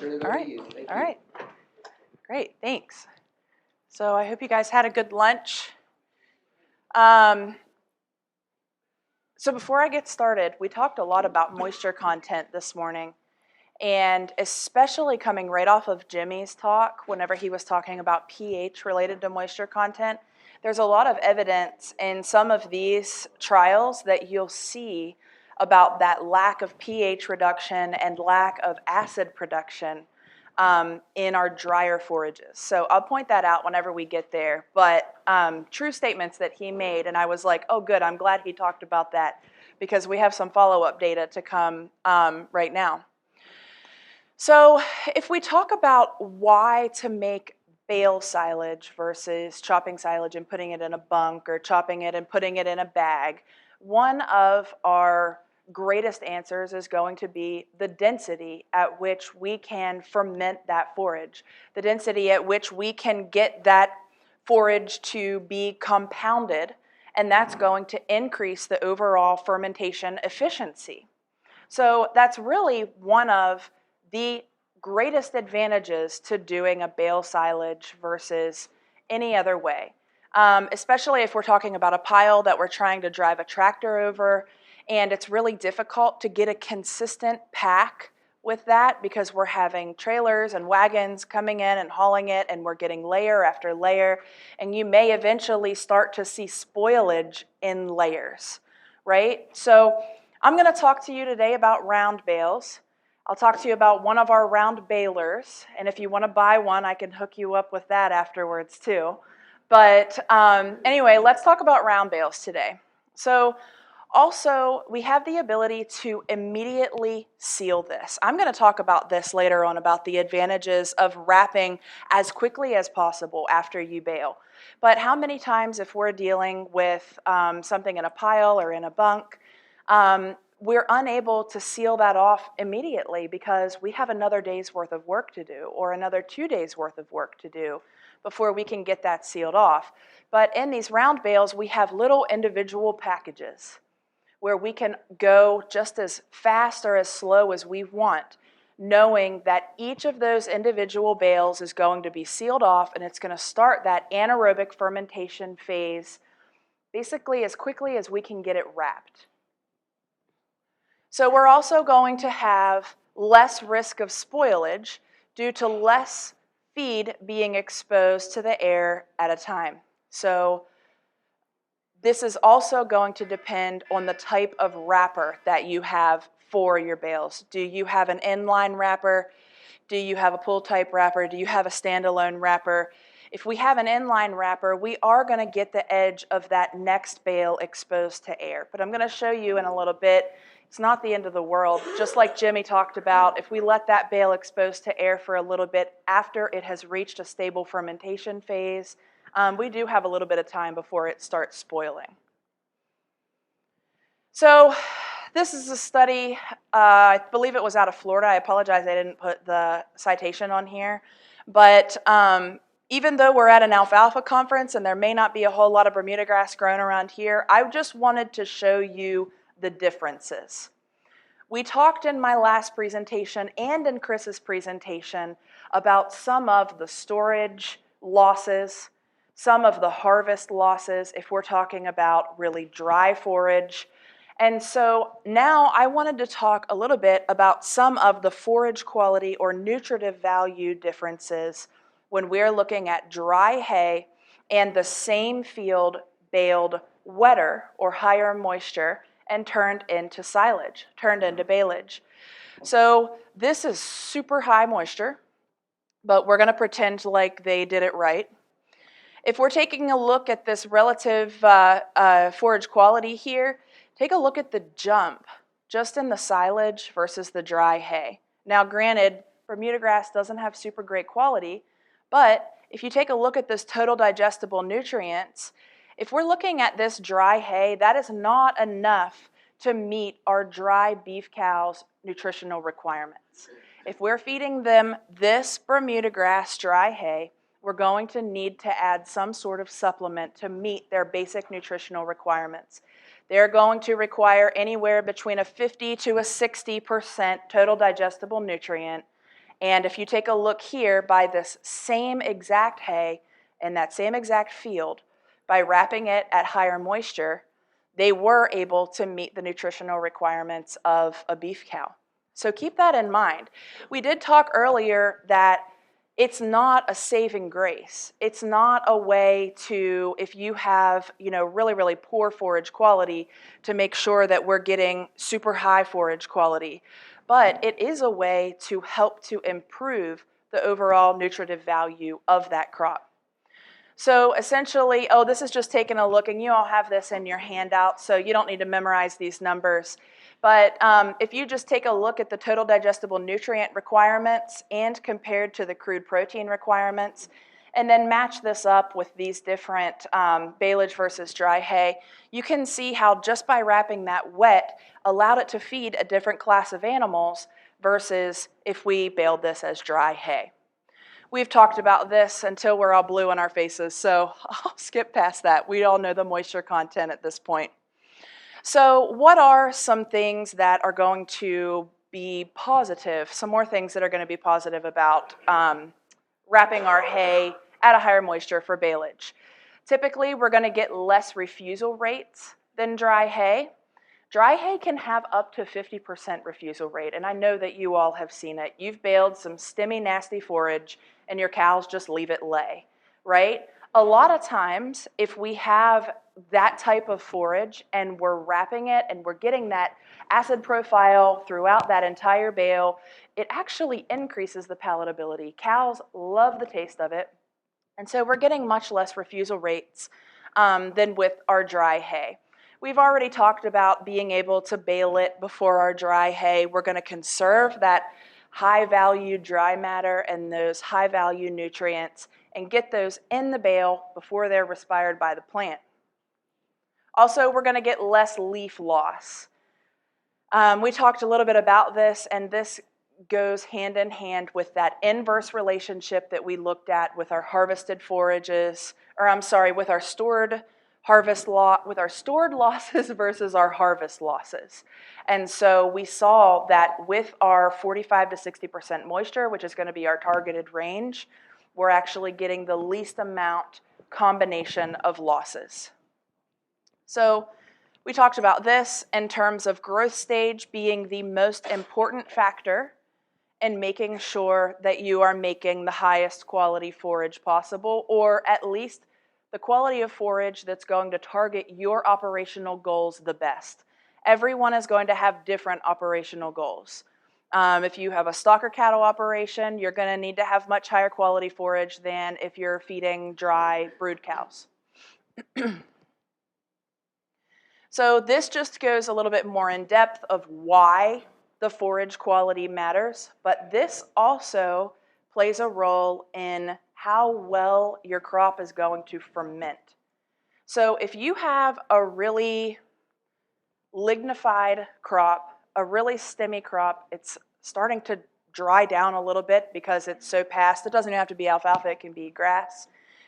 turn it All over right. to you. Thank All you. right. Great, thanks. So I hope you guys had a good lunch. So before I get started, we talked a lot about moisture content this morning, and especially coming right off of Jimmy's talk, whenever he was talking about pH related to moisture content, there's a lot of evidence in some of these trials that you'll see about that lack of pH reduction and lack of acid production in our drier forages. So I'll point that out whenever we get there. But true statements that he made, and I was like, oh good, I'm glad he talked about that because we have some follow-up data to come right now. So if we talk about why to make bale silage versus chopping silage and putting it in a bunk or chopping it and putting it in a bag, one of our greatest answers is going to be the density at which we can ferment that forage, the density at which we can get that forage to be compounded, and that's going to increase the overall fermentation efficiency. So that's really one of the greatest advantages to doing a bale silage versus any other way, especially if we're talking about a pile that we're trying to drive a tractor over, and it's really difficult to get a consistent pack with that because we're having trailers and wagons coming in and hauling it, and we're getting layer after layer, and you may eventually start to see spoilage in layers, right? So I'm going to talk to you today about round bales. I'll talk to you about one of our round balers, and if you want to buy one, I can hook you up with that afterwards too. But anyway, let's talk about round bales today. So also, we have the ability to immediately seal this. I'm going to talk about this later on, about the advantages of wrapping as quickly as possible after you bale. But how many times, if we're dealing with something in a pile or in a bunk, we're unable to seal that off immediately because we have another day's worth of work to do or another 2 days worth of work to do before we can get that sealed off. But in these round bales, we have little individual packages where we can go just as fast or as slow as we want, knowing that each of those individual bales is going to be sealed off, and it's going to start that anaerobic fermentation phase basically as quickly as we can get it wrapped. So we're also going to have less risk of spoilage due to less feed being exposed to the air at a time. So this is also going to depend on the type of wrapper that you have for your bales. Do you have an inline wrapper? Do you have a pull type wrapper? Do you have a standalone wrapper? If we have an inline wrapper, we are going to get the edge of that next bale exposed to air. But I'm going to show you in a little bit, it's not the end of the world. Just like Jimmy talked about, if we let that bale expose to air for a little bit after it has reached a stable fermentation phase, we do have a little bit of time before it starts spoiling. So this is a study, I believe it was out of Florida. I apologize I didn't put the citation on here. But even though we're at an alfalfa conference and there may not be a whole lot of Bermuda grass grown around here, I just wanted to show you the differences. We talked in my last presentation and in Chris's presentation about some of the storage losses, some of the harvest losses if we're talking about really dry forage. And so now I wanted to talk a little bit about some of the forage quality or nutritive value differences when we're looking at dry hay and the same field baled wetter or higher moisture and turned into silage, turned into baleage. So this is super high moisture, but we're going to pretend like they did it right. If we're taking a look at this relative forage quality here, take a look at the jump just in the silage versus the dry hay. Now granted, Bermuda grass doesn't have super great quality, but if you take a look at this total digestible nutrients, if we're looking at this dry hay, that is not enough to meet our dry beef cows' nutritional requirements. If we're feeding them this Bermuda grass dry hay, we're going to need to add some sort of supplement to meet their basic nutritional requirements. They're going to require anywhere between a 50 to a 60% total digestible nutrient, And if you take a look here, by this same exact hay in that same exact field, by wrapping it at higher moisture, they were able to meet the nutritional requirements of a beef cow. So keep that in mind. We did talk earlier that it's not a saving grace. It's not a way to, if you have, really, really poor forage quality, to make sure that we're getting super high forage quality. But it is a way to help to improve the overall nutritive value of that crop. So essentially, this is just taking a look, and you all have this in your handout, so you don't need to memorize these numbers. But if you just take a look at the total digestible nutrient requirements and compared to the crude protein requirements, and then match this up with these different baleage versus dry hay, you can see how just by wrapping that wet allowed it to feed a different class of animals versus if we baled this as dry hay. We've talked about this until we're all blue in our faces, so I'll skip past that. We all know the moisture content at this point. So what are some things that are going to be positive, some more things that are going to be positive about wrapping our hay at a higher moisture for baleage? Typically, we're going to get less refusal rates than dry hay. Dry hay can have up to 50% refusal rate, and I know that you all have seen it. You've baled some stemmy, nasty forage, and your cows just leave it lay, right? A lot of times, if we have that type of forage and we're wrapping it and we're getting that acid profile throughout that entire bale, it actually increases the palatability. Cows love the taste of it, and so we're getting much less refusal rates than with our dry hay. We've already talked about being able to bale it before our dry hay. We're going to conserve that high-value dry matter and those high-value nutrients and get those in the bale before they're respired by the plant. Also, we're going to get less leaf loss. We talked a little bit about this, and this goes hand in hand with that inverse relationship that we looked at with our harvested forages, with our stored with our stored losses versus our harvest losses. And so we saw that with our 45 to 60% moisture, which is going to be our targeted range, we're actually getting the least amount combination of losses. So we talked about this in terms of growth stage being the most important factor in making sure that you are making the highest quality forage possible, or at least the quality of forage that's going to target your operational goals the best. Everyone is going to have different operational goals. If you have a stocker cattle operation, you're going to need to have much higher quality forage than if you're feeding dry brood cows. So this just goes a little bit more in depth of why the forage quality matters, but this also plays a role in how well your crop is going to ferment. So if you have a really lignified crop, a really stemmy crop, it's starting to dry down a little bit because it's so past. It doesn't have to be alfalfa, it can be grass.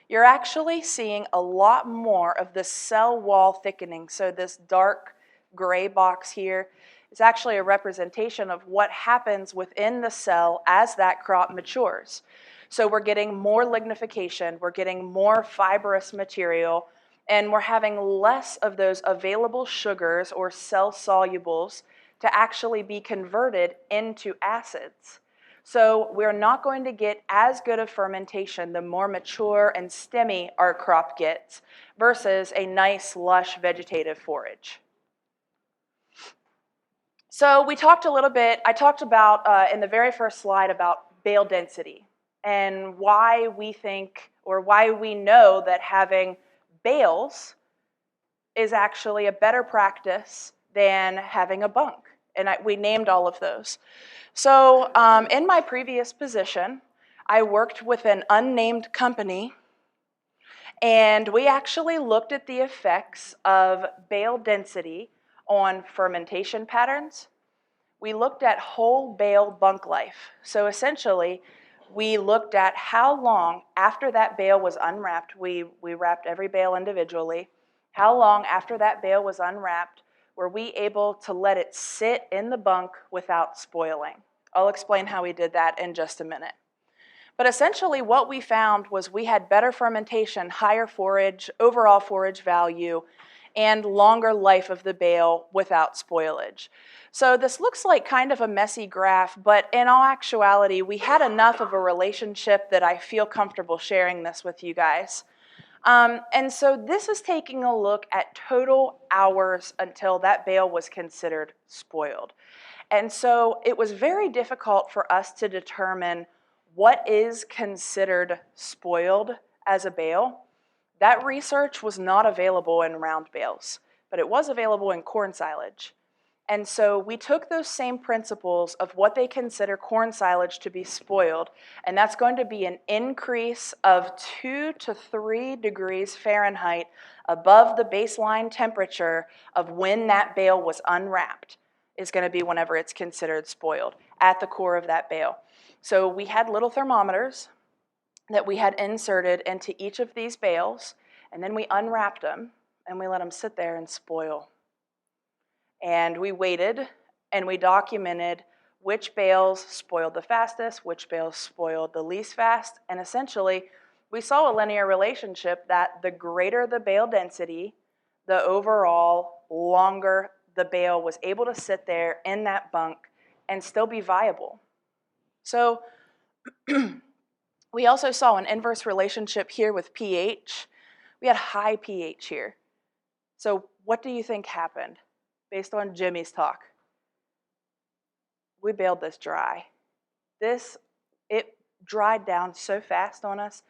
You're actually seeing a lot more of the cell wall thickening. So this dark gray box here is actually a representation of what happens within the cell as that crop matures. So we're getting more lignification, we're getting more fibrous material, and we're having less of those available sugars or cell solubles to actually be converted into acids. So we're not going to get as good of fermentation the more mature and stemmy our crop gets versus a nice, lush vegetative forage. So we talked a little bit, I talked about in the very first slide about bale density and why we think, or why we know that having bales is actually a better practice than having a bunk. And we named all of those. So in my previous position, I worked with an unnamed company, and we actually looked at the effects of bale density on fermentation patterns. We looked at whole bale bunk life. So essentially, we looked at how long after that bale was unwrapped, we wrapped every bale individually, how long after that bale was unwrapped were we able to let it sit in the bunk without spoiling. I'll explain how we did that in just a minute. But essentially what we found was we had better fermentation, higher forage, overall forage value, and longer life of the bale without spoilage. So this looks like kind of a messy graph, but in all actuality, we had enough of a relationship that I feel comfortable sharing this with you guys. And so this is taking a look at total hours until that bale was considered spoiled. And so it was very difficult for us to determine what is considered spoiled as a bale. That research was not available in round bales, but it was available in corn silage. And so we took those same principles of what they consider corn silage to be spoiled, and that's going to be an increase of 2 to 3 degrees Fahrenheit above the baseline temperature of when that bale was unwrapped is going to be whenever it's considered spoiled at the core of that bale. So we had little thermometers that we had inserted into each of these bales, and then we unwrapped them and we let them sit there and spoil. And we waited and we documented which bales spoiled the fastest, which bales spoiled the least fast, and essentially we saw a linear relationship that the greater the bale density, the overall longer the bale was able to sit there in that bunk and still be viable. So we also saw an inverse relationship here with pH. We had high pH here. So what do you think happened based on Jimmy's talk? We baled this dry. It dried down so fast on us.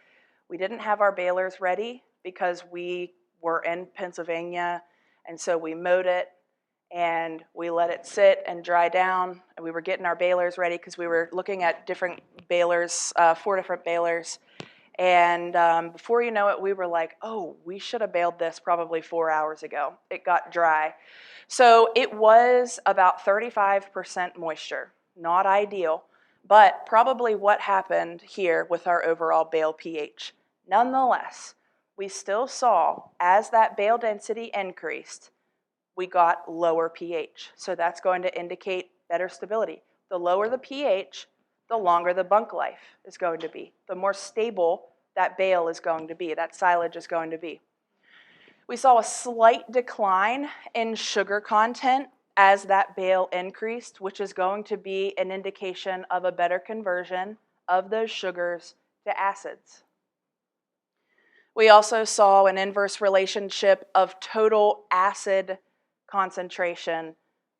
We didn't have our balers ready because we were in Pennsylvania, and so we mowed it and we let it sit and dry down. And we were getting our balers ready because we were looking at different balers, 4 different balers. And before you know it, we were like, oh, we should have baled this probably 4 hours ago. It got dry. So it was about 35% moisture. Not ideal, but probably what happened here with our overall bale pH. Nonetheless, we still saw, as that bale density increased, we got lower pH. So that's going to indicate better stability. The lower the pH, the longer the bunk life is going to be. The more stable that bale is going to be, that silage is going to be. We saw a slight decline in sugar content as that bale increased, which is going to be an indication of a better conversion of those sugars to acids. We also saw an inverse relationship of total acid concentration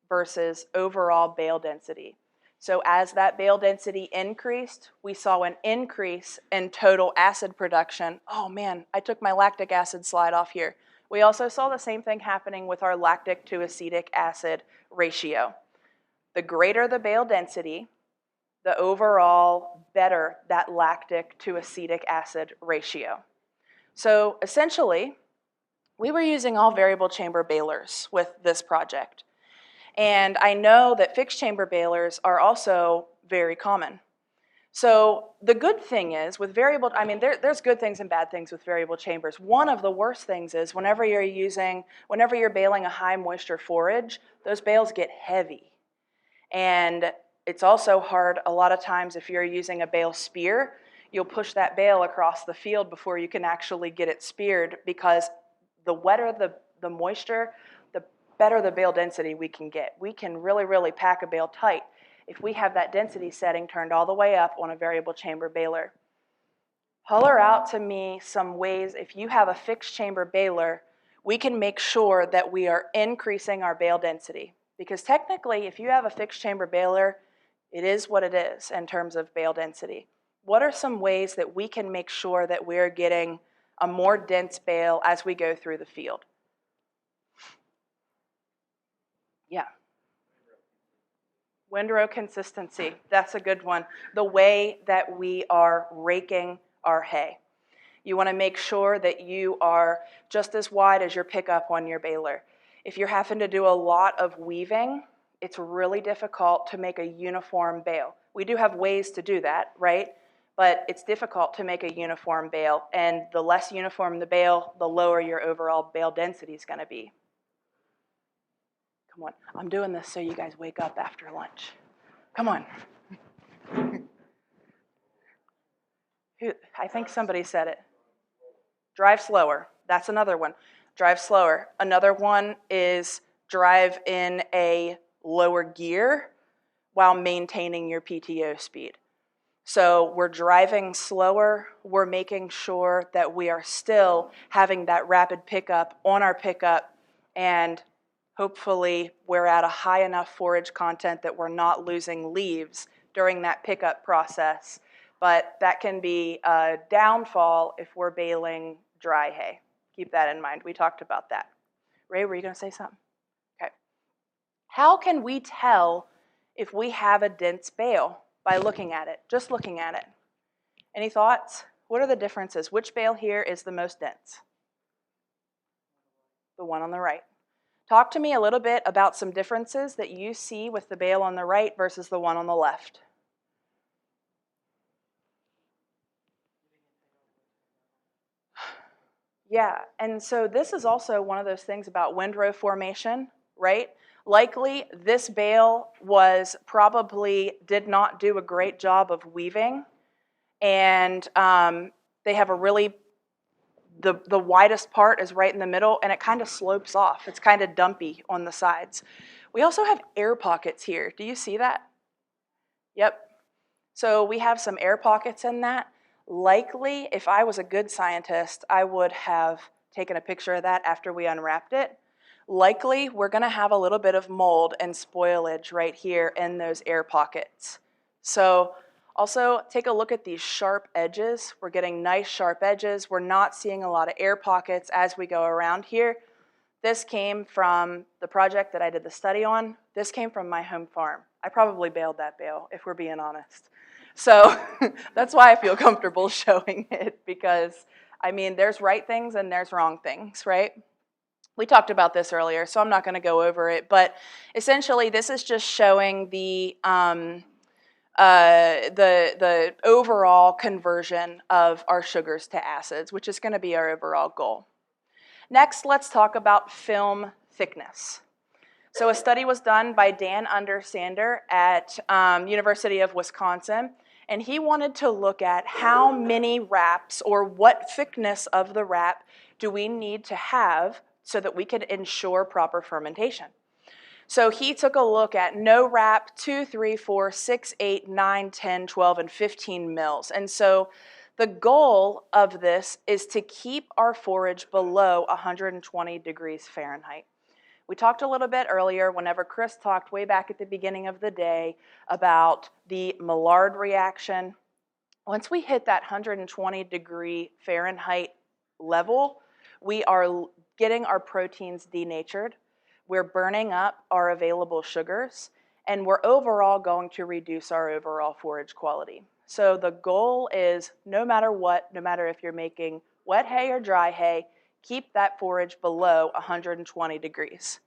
versus overall bale density. So as that bale density increased, we saw an increase in total acid production. Oh man, I took my lactic acid slide off here. We also saw the same thing happening with our lactic to acetic acid ratio. The greater the bale density, the overall better that lactic to acetic acid ratio. So essentially, we were using all variable chamber balers with this project. And I know that fixed chamber balers are also very common. So the good thing is with variable, there's good things and bad things with variable chambers. One of the worst things is whenever you're baling a high moisture forage, those bales get heavy. And it's also hard a lot of times if you're using a bale spear, you'll push that bale across the field before you can actually get it speared, because the wetter the moisture, the better the bale density we can get. We can really, really pack a bale tight if we have that density setting turned all the way up on a variable chamber baler. Holler out to me some ways, if you have a fixed chamber baler, we can make sure that we are increasing our bale density. Because technically, if you have a fixed chamber baler, it is what it is in terms of bale density. What are some ways that we can make sure that we're getting a more dense bale as we go through the field? Yeah. Windrow consistency, that's a good one. The way that we are raking our hay. You want to make sure that you are just as wide as your pickup on your baler. If you're having to do a lot of weaving, it's really difficult to make a uniform bale. We do have ways to do that, right? But it's difficult to make a uniform bale, and the less uniform the bale, the lower your overall bale density is going to be. Come on, I'm doing this so you guys wake up after lunch. Come on. I think somebody said it. Drive slower. That's another one. Drive slower. Another one is drive in a lower gear while maintaining your PTO speed. So we're driving slower. We're making sure that we are still having that rapid pickup on our pickup, and hopefully we're at a high enough forage content that we're not losing leaves during that pickup process. But that can be a downfall if we're baling dry hay. Keep that in mind. We talked about that. Ray, were you going to say something? Okay. How can we tell if we have a dense bale? By looking at it, just looking at it. Any thoughts? What are the differences? Which bale here is the most dense? The one on the right. Talk to me a little bit about some differences that you see with the bale on the right versus the one on the left. Yeah, and so this is also one of those things about windrow formation, right? Likely this bale did not do a great job of weaving, and they have a really, the widest part is right in the middle, and it kind of slopes off. It's kind of dumpy on the sides. We also have air pockets here. Do you see that? Yep. So we have some air pockets in that. Likely, if I was a good scientist, I would have taken a picture of that after we unwrapped it. Likely, we're going to have a little bit of mold and spoilage right here in those air pockets. So also take a look at these sharp edges. We're getting nice sharp edges. We're not seeing a lot of air pockets as we go around here. This came from the project that I did the study on. This came from my home farm. I probably baled that bale, if we're being honest. So that's why I feel comfortable showing it, because, I mean, there's right things and there's wrong things, right? We talked about this earlier, so I'm not going to go over it, but essentially this is just showing the overall conversion of our sugars to acids, which is going to be our overall goal. Next, let's talk about film thickness. So a study was done by Dan Undersander at University of Wisconsin, and he wanted to look at how many wraps or what thickness of the wrap do we need to have so that we could ensure proper fermentation. So he took a look at no wrap, 2, 3, 4, 6, 8, 9, 10, 12, and 15 mils. And so the goal of this is to keep our forage below 120 degrees Fahrenheit. We talked a little bit earlier, whenever Chris talked way back at the beginning of the day, about the Maillard reaction. Once we hit that 120 degree Fahrenheit level, we are getting our proteins denatured, we're burning up our available sugars, and we're overall going to reduce our overall forage quality. So the goal is, no matter what, no matter if you're making wet hay or dry hay, keep that forage below 120 degrees.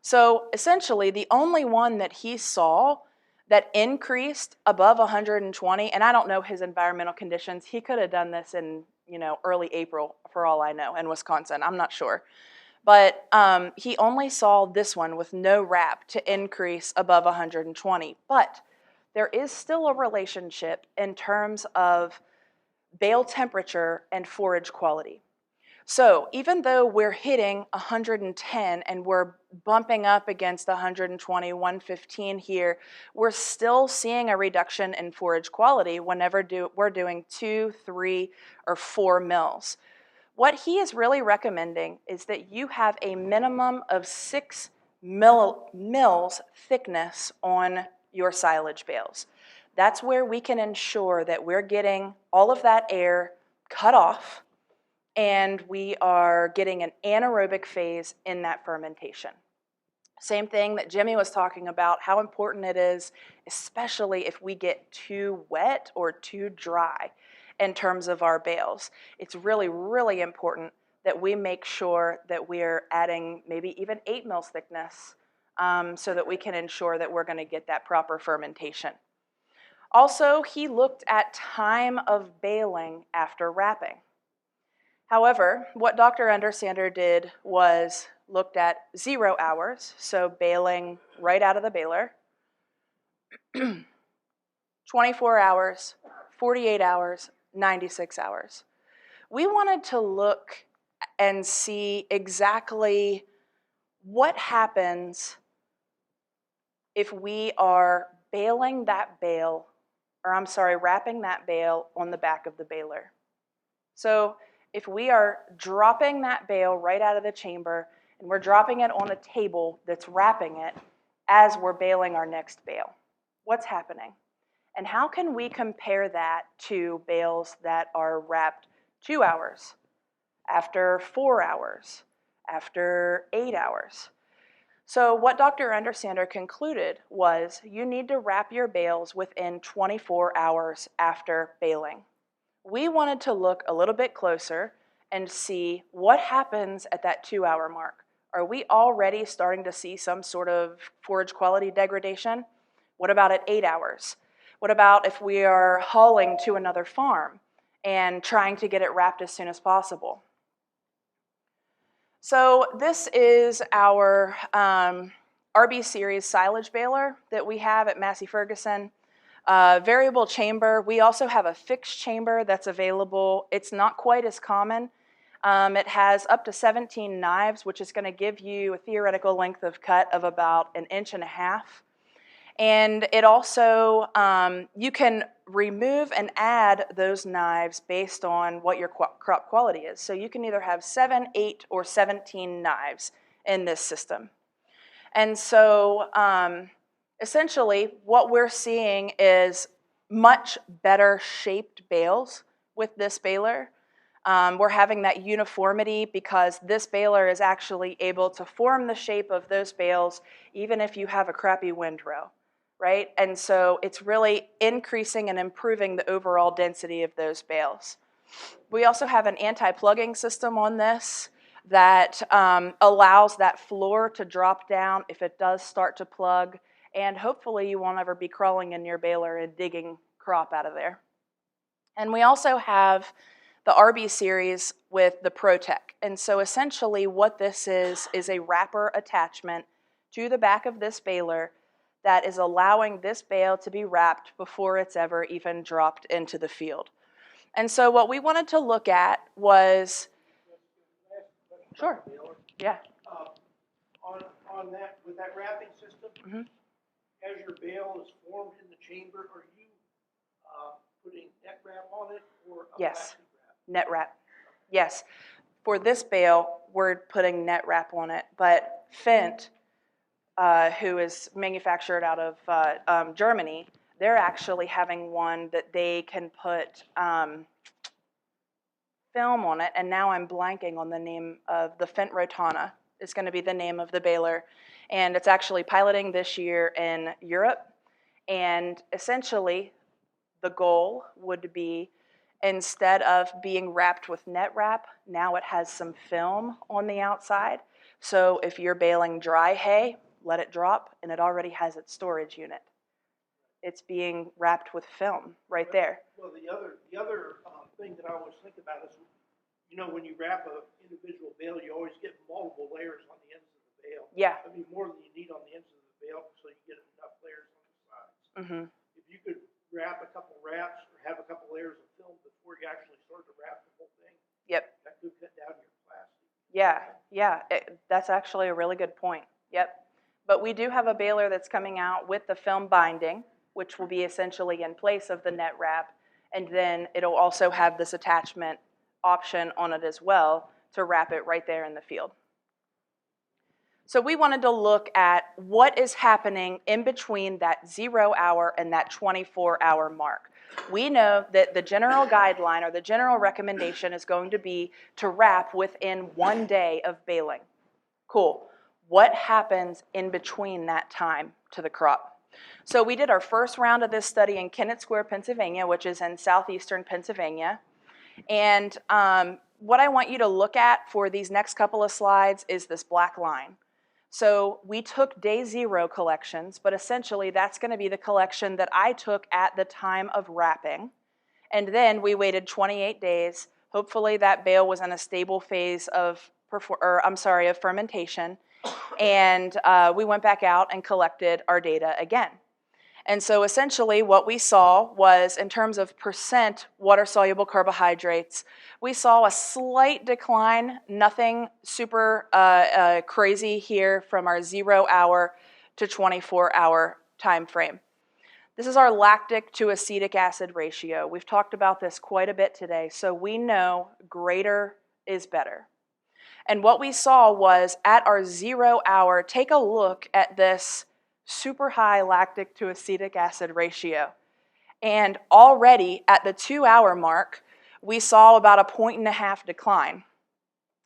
So essentially, the only one that he saw that increased above 120, and I don't know his environmental conditions, he could have done this in early April, for all I know, in Wisconsin, I'm not sure. But he only saw this one with no wrap to increase above 120. But there is still a relationship in terms of bale temperature and forage quality. So even though we're hitting 110 and we're bumping up against 120, 115 here, we're still seeing a reduction in forage quality whenever we're doing 2, 3, or 4 mils. What he is really recommending is that you have a minimum of 6 mils thickness on your silage bales. That's where we can ensure that we're getting all of that air cut off and we are getting an anaerobic phase in that fermentation. Same thing that Jimmy was talking about, how important it is, especially if we get too wet or too dry in terms of our bales. It's really, really important that we make sure that we're adding maybe even 8 mils thickness so that we can ensure that we're going to get that proper fermentation. Also, he looked at time of baling after wrapping. However, what Dr. Undersander did was looked at 0 hours, so baling right out of the baler, 24 hours, 48 hours, 96 hours. We wanted to look and see exactly what happens if we are wrapping that bale on the back of the baler. So if we are dropping that bale right out of the chamber and we're dropping it on a table that's wrapping it as we're baling our next bale, what's happening? And how can we compare that to bales that are wrapped 2 hours, after 4 hours, after 8 hours? So what Dr. Undersander concluded was you need to wrap your bales within 24 hours after baling. We wanted to look a little bit closer and see what happens at that 2-hour mark. Are we already starting to see some sort of forage quality degradation? What about at 8 hours? What about if we are hauling to another farm and trying to get it wrapped as soon as possible? So this is our RB series silage baler that we have at Massey Ferguson. Variable chamber. We also have a fixed chamber that's available. It's not quite as common. It has up to 17 knives, which is going to give you a theoretical length of cut of about 1.5 inches. And it also, you can remove and add those knives based on what your crop quality is. So you can either have 7, 8, or 17 knives in this system. And so essentially what we're seeing is much better shaped bales with this baler. We're having that uniformity because this baler is actually able to form the shape of those bales even if you have a crappy windrow, right? And so it's really increasing and improving the overall density of those bales. We also have an anti-plugging system on this that allows that floor to drop down if it does start to plug, and hopefully you won't ever be crawling in your baler and digging crop out of there. And we also have the RB series with the ProTech. And so essentially what this is a wrapper attachment to the back of this baler that is allowing this bale to be wrapped before it's ever even dropped into the field. And so what we wanted to look at was, sure, yeah. On that, with that wrapping system, as your bale is formed in the chamber, are you putting net wrap on it or a plastic wrap? Net wrap. Yes. For this bale, we're putting net wrap on it, but Fendt, who is manufactured out of Germany, they're actually having one that they can put film on it, and now I'm blanking on the name of the Fendt Rotana. It's going to be the name of the baler, and it's actually piloting this year in Europe. And essentially, the goal would be, instead of being wrapped with net wrap, now it has some film on the outside. So if you're baling dry hay, let it drop, and it already has its storage unit. It's being wrapped with film right there. Well, the other thing that I always think about is, you know, when you wrap an individual bale, you always get multiple layers on the ends of the bale. Yeah. I mean, more than you need on the ends of the bale, so you get enough layers on the sides. Mm-hmm. If you could wrap a couple wraps or have a couple layers of film before you actually start to wrap the whole thing, Yep. that could cut down your plastic. Yeah, that's actually a really good point. Yep. But we do have a baler that's coming out with the film binding, which will be essentially in place of the net wrap, and then it'll also have this attachment option on it as well to wrap it right there in the field. So we wanted to look at what is happening in between that 0 hour and that 24-hour mark. We know that the general guideline or the general recommendation is going to be to wrap within 1 day of baling. Cool. What happens in between that time to the crop? So we did our first round of this study in Kennett Square, Pennsylvania, which is in southeastern Pennsylvania. And what I want you to look at for these next couple of slides is this black line. So we took day 0 collections, but essentially that's going to be the collection that I took at the time of wrapping. And then we waited 28 days. Hopefully that bale was in a stable phase of fermentation. And we went back out and collected our data again. And so essentially what we saw was, in terms of percent water-soluble carbohydrates, we saw a slight decline, nothing super crazy here from our 0-hour to 24-hour time frame. This is our lactic to acetic acid ratio. We've talked about this quite a bit today, so we know greater is better. And what we saw was, at our 0-hour, take a look at this super high lactic to acetic acid ratio. And already at the 2-hour mark, we saw about a 1.5 decline.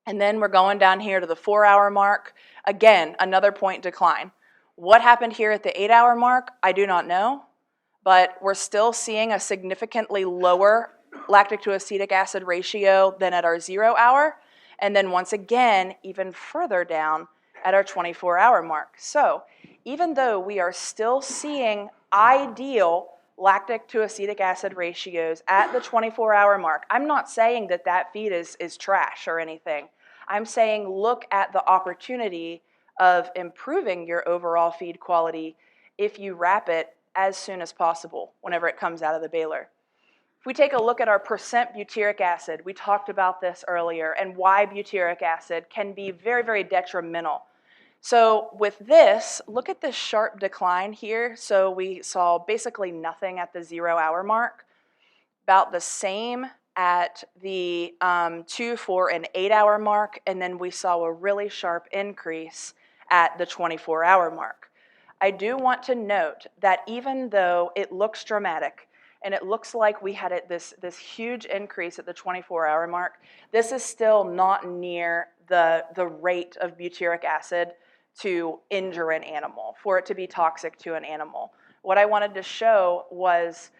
And then we're going down here to the 4-hour mark, again, another point decline. What happened here at the 8-hour mark, I do not know, but we're still seeing a significantly lower lactic to acetic acid ratio than at our 0-hour, and then once again, even further down at our 24-hour mark. So even though we are still seeing ideal lactic to acetic acid ratios at the 24-hour mark, I'm not saying that that feed is trash or anything. I'm saying look at the opportunity of improving your overall feed quality if you wrap it as soon as possible whenever it comes out of the baler. If we take a look at our percent butyric acid, we talked about this earlier, and why butyric acid can be very, very detrimental. So with this, look at this sharp decline here. So we saw basically nothing at the 0-hour mark, about the same at the 2, 4, and 8-hour mark, and then we saw a really sharp increase at the 24-hour mark. I do want to note that even though it looks dramatic, and it looks like we had this huge increase at the 24-hour mark, this is still not near the rate of butyric acid to injure an animal, for it to be toxic to an animal. What I wanted to show was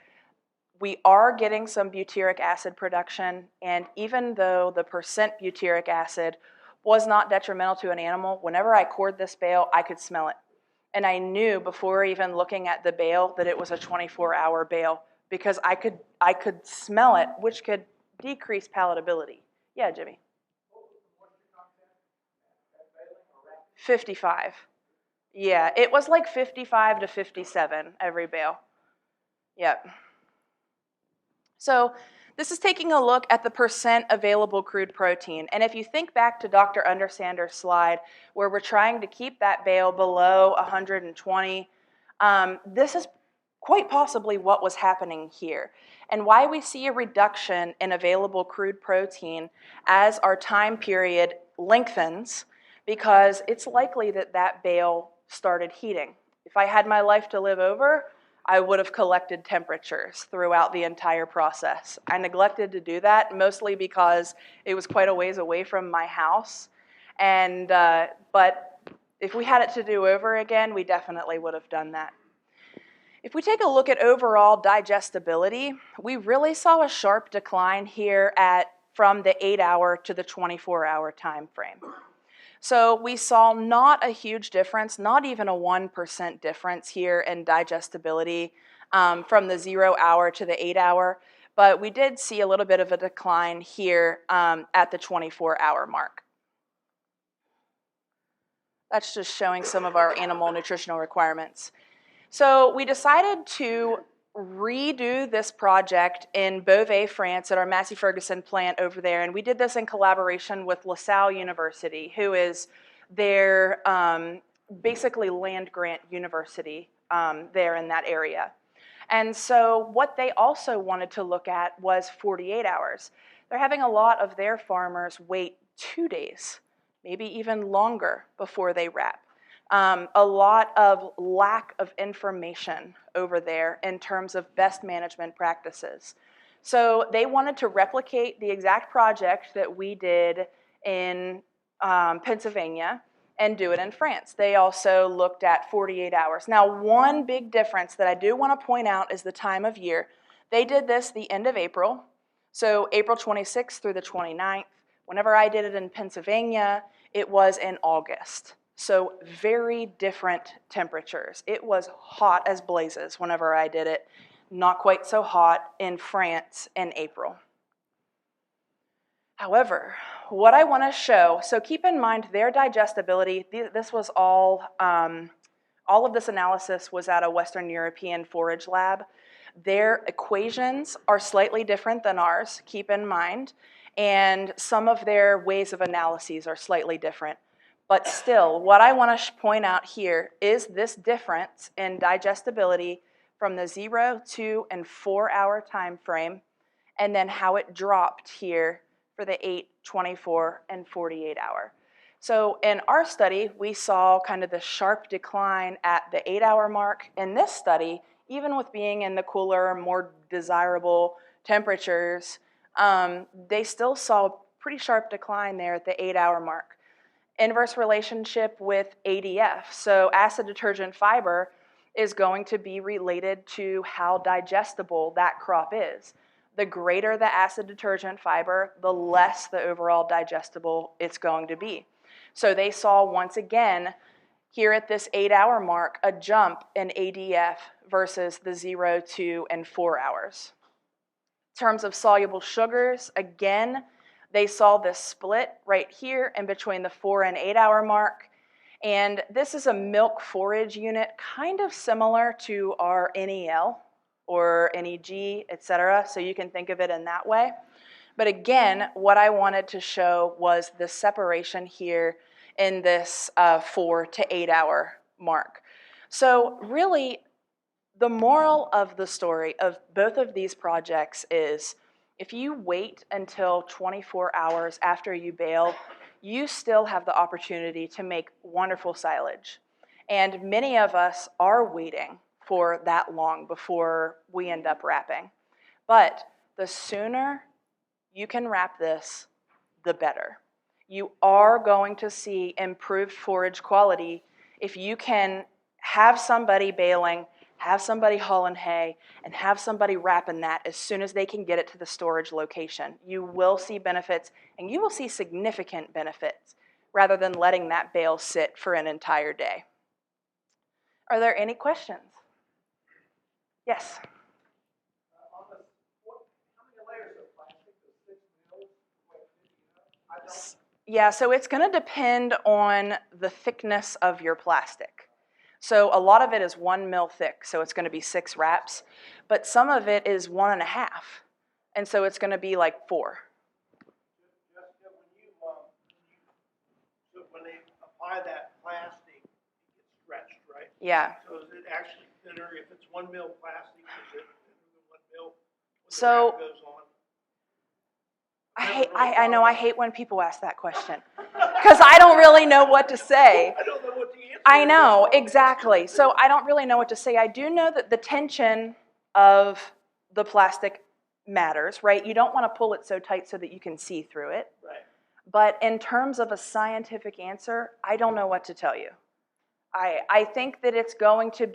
we are getting some butyric acid production, and even though the percent butyric acid was not detrimental to an animal, whenever I cored this bale, I could smell it. And I knew before even looking at the bale that it was a 24-hour bale, because I could smell it, which could decrease palatability. Yeah, Jimmy. 55. Yeah, it was like 55 to 57 every bale. Yep. So this is taking a look at the percent available crude protein. And if you think back to Dr. Undersander's slide, where we're trying to keep that bale below 120, this is quite possibly what was happening here, and why we see a reduction in available crude protein as our time period lengthens, because it's likely that that bale started heating. If I had my life to live over, I would have collected temperatures throughout the entire process. I neglected to do that, mostly because it was quite a ways away from my house, and but if we had it to do over again, we definitely would have done that. If we take a look at overall digestibility, we really saw a sharp decline here from the 8-hour to the 24-hour time frame. So we saw not a huge difference, not even a 1% difference here in digestibility from the 0-hour to the 8-hour, but we did see a little bit of a decline here at the 24-hour mark. That's just showing some of our animal nutritional requirements. So we decided to redo this project in Beauvais, France, at our Massey-Ferguson plant over there, and we did this in collaboration with LaSalle University, who is their basically land-grant university there in that area. And so what they also wanted to look at was 48 hours. They're having a lot of their farmers wait 2 days, maybe even longer, before they wrap. A lot of lack of information over there in terms of best management practices. So they wanted to replicate the exact project that we did in Pennsylvania and do it in France. They also looked at 48 hours. Now, one big difference that I do want to point out is the time of year. They did this the end of April, so April 26th through the 29th. Whenever I did it in Pennsylvania, it was in August. So very different temperatures. It was hot as blazes whenever I did it. Not quite so hot in France in April. However, what I want to show, so keep in mind their digestibility, this was all All of this analysis was at a Western European forage lab. Their equations are slightly different than ours, keep in mind, and some of their ways of analyses are slightly different. But still, what I want to point out here is this difference in digestibility from the 0, 2, and 4 hour time frame, and then how it dropped here for the 8, 24, and 48 hour. So in our study, we saw kind of the sharp decline at the 8 hour mark. In this study, even with being in the cooler, more desirable temperatures, they still saw a pretty sharp decline there at the 8 hour mark. Inverse relationship with ADF. So acid detergent fiber is going to be related to how digestible that crop is. The greater the acid detergent fiber, the less the overall digestible it's going to be. So they saw, once again, here at this 8 hour mark, a jump in ADF versus the 0, 2, and 4 hours. In terms of soluble sugars, again, they saw this split right here in between the 4 and 8 hour mark. And this is a milk forage unit, kind of similar to our NEL or NEG, etc. So you can think of it in that way. But again, what I wanted to show was the separation here in this 4 to 8 hour mark. So really, the moral of the story of both of these projects is if you wait until 24 hours after you bale, you still have the opportunity to make wonderful silage. And many of us are waiting for that long before we end up wrapping. But the sooner you can wrap this, the better. You are going to see improved forage quality if you can have somebody baling, have somebody hauling hay, and have somebody wrapping that as soon as they can get it to the storage location. You will see benefits, and you will see significant benefits, rather than letting that bale sit for an entire day. Are there any questions? Yes? How many layers of plastic? 6 mils? I don't. Yeah, so it's going to depend on the thickness of your plastic. So a lot of it is 1 mil thick, so it's going to be 6 wraps, but some of it is 1.5, and so it's going to be like 4. When they apply that plastic, it gets stretched, right? Yeah. So is it actually thinner if it's 1 mil plastic? Is it thinner than 1 mil when the So wrap goes on? I know I hate when people ask that question because I don't really know what to say. I don't know what the answer is. I know, exactly. So I don't really know what to say. I do know that the tension of the plastic matters, right? You don't want to pull it so tight so that you can see through it. Right. But in terms of a scientific answer, I don't know what to tell you. I think that it's going to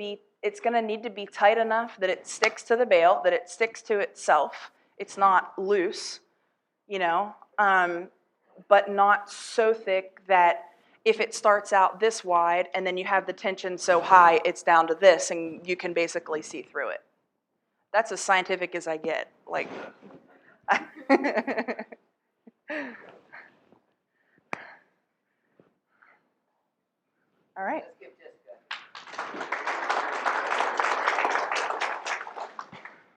need to be tight enough that it sticks to the bale, that it sticks to itself. It's not loose, but not so thick that if it starts out this wide and then you have the tension so high, it's down to this and you can basically see through it. That's as scientific as I get.